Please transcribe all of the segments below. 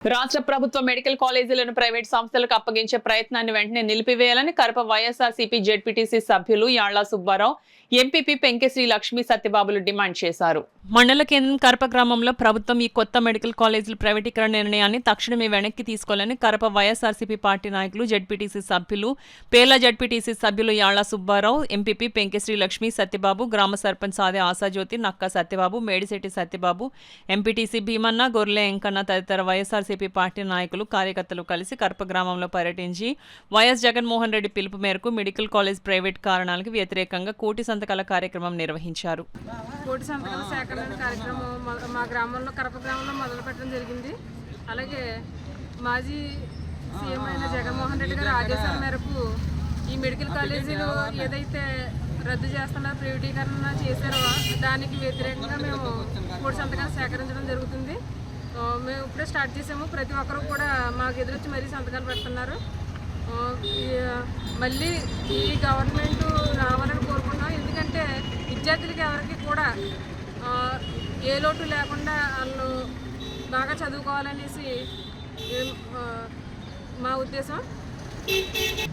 రాష్ట్ర ప్రభుత్వ medical కాలేజీలను private సంస్థలకు అప్పగించే ప్రయత్నాన్ని వెంటనే నిలిపివేయాలని కడప వైఎస్ఆర్సీపీ జెడ్పీటీసీ సభ్యులు యాళ్ల సుబ్బారావు, ఎంపీపీ పెంకెశ్రీ లక్ష్మీ సత్యబాబులు డిమాండ్ చేశారు. మండల కేంద్రం కరప గ్రామంలో ప్రభుత్వం ఈ కొత్త మెడికల్ కాలేజీల ప్రైవేటీకరణ నిర్ణయాన్ని తక్షణమే వెనక్కి తీసుకోవాలని కరప వైఎస్ఆర్సీపీ పార్టీ నాయకులు, జెడ్పీటీసీ సభ్యులు, పేర్ల జెడ్పీటీసీ సభ్యులు యాళ్ల సుబ్బారావు, ఎంపీపీ పెంకెశ్రీ లక్ష్మీ సత్యబాబు, గ్రామ సర్పంచ్ సాదే ఆశాజ్యోతి, నక్కా సత్యబాబు, మేడిశెట్టి సత్యబాబు, ఎంపీటీసీ భీమన్న, గొర్రె ఎంకన్న తదితర వైఎస్ఆర్సీపీ పార్టీ నాయకులు, కార్యకర్తలు కలిసి కరప గ్రామంలో పర్యటించి వైఎస్ జగన్మోహన్ రెడ్డి పిలుపు మేరకు మెడికల్ కాలేజ్ ప్రైవేట్ కారణాలకు వ్యతిరేకంగా కోటి సంతకాల కార్యక్రమం నిర్వహించారు. కోటి సంతకాల సేకరణ కార్యక్రమం మా గ్రామంలో, కరప గ్రామంలో మొదలు పెట్టడం జరిగింది. అలాగే మాజీ సీఎం అయిన జగన్మోహన్ రెడ్డి గారి ఆదేశాల మేరకు ఈ మెడికల్ కాలేజీలు ఏదైతే రద్దు చేస్తున్నారో, ప్రైవేటీకరణ చేశారో దానికి వ్యతిరేకంగా మేము కోటి సంతకాలు సేకరించడం జరుగుతుంది. మేము ఇప్పుడే స్టార్ట్ చేసాము. ప్రతి ఒక్కరు కూడా మాకు ఎదురొచ్చి మరీ సంతకాలు పెడుతున్నారు. మళ్ళీ ఈ గవర్నమెంట్ రావాలని కోరుకుంటున్నాం. ఎందుకంటే విద్యార్థులకి ఎవరికి కూడా ఏ లోటు లేకుండా వాళ్ళు బాగా చదువుకోవాలనేసి మా ఉద్దేశం.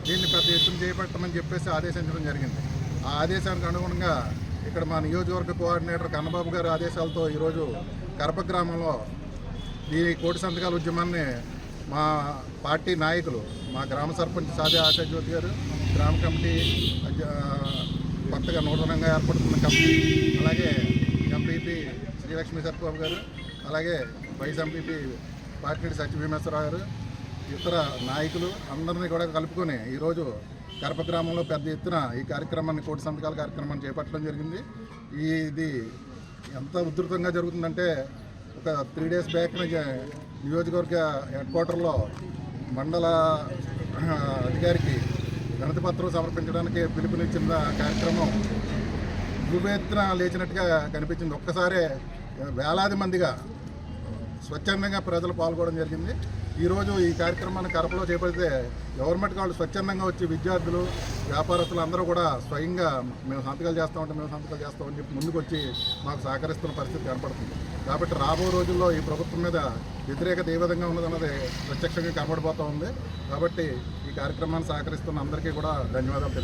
దీన్ని పెద్ద ఎత్తున చేపట్టమని చెప్పేసి ఆదేశించడం జరిగింది. ఆ ఆదేశానికి అనుగుణంగా ఇక్కడ మా నియోజకవర్గ కోఆర్డినేటర్ కన్నబాబు గారి ఆదేశాలతో ఈరోజు కరప గ్రామంలో ఈ కోటి సంతకాల ఉద్యమాన్ని మా పార్టీ నాయకులు, మా గ్రామ సర్పంచ్ సాదే ఆశాజ్యోతి గారు, గ్రామ కమిటీ కొత్తగా నూతనంగా ఏర్పడుతున్న కమిటీ, అలాగే ఎంపీపీ శ్రీలక్ష్మీ సత్యబాబు గారు, అలాగే వైస్ ఎంపీపీ పార్టీ సత్యభీమేశ్వరరావు గారు, ఇతర నాయకులు అందరినీ కూడా కలుపుకొని ఈరోజు కరప గ్రామంలో పెద్ద ఎత్తున ఈ కార్యక్రమాన్ని, కోటి సంతకాల కార్యక్రమాన్ని చేపట్టడం జరిగింది. ఇది ఎంత ఉధృతంగా జరుగుతుందంటే ఒక 3 days బ్యాక్ నియోజకవర్గ హెడ్ క్వార్టర్లో మండల అధికారికి వినతి పత్రం సమర్పించడానికి పిలుపునిచ్చిన కార్యక్రమం ఉవ్వెత్తున లేచినట్టుగా కనిపించింది. ఒక్కసారే వేలాది మందిగా స్వచ్ఛందంగా ప్రజలు పాల్గొనడం జరిగింది. ఈరోజు ఈ కార్యక్రమాన్ని కరపలో చేపడితే గవర్నమెంట్ వాళ్ళు స్వచ్ఛందంగా వచ్చి విద్యార్థులు, వ్యాపారస్తులు అందరూ కూడా స్వయంగా మేము సంతకాలు చేస్తామని చెప్పి ముందుకు వచ్చి మాకు సహకరిస్తున్న పరిస్థితి కనపడుతుంది. కాబట్టి రాబో రోజుల్లో ఈ ప్రభుత్వం మీద వ్యతిరేకత ఏ విధంగా ఉన్నదన్నది ప్రత్యక్షంగా కనబడిపోతూ ఉంది. కాబట్టి ఈ కార్యక్రమాన్ని సహకరిస్తున్న అందరికీ కూడా ధన్యవాదాలు.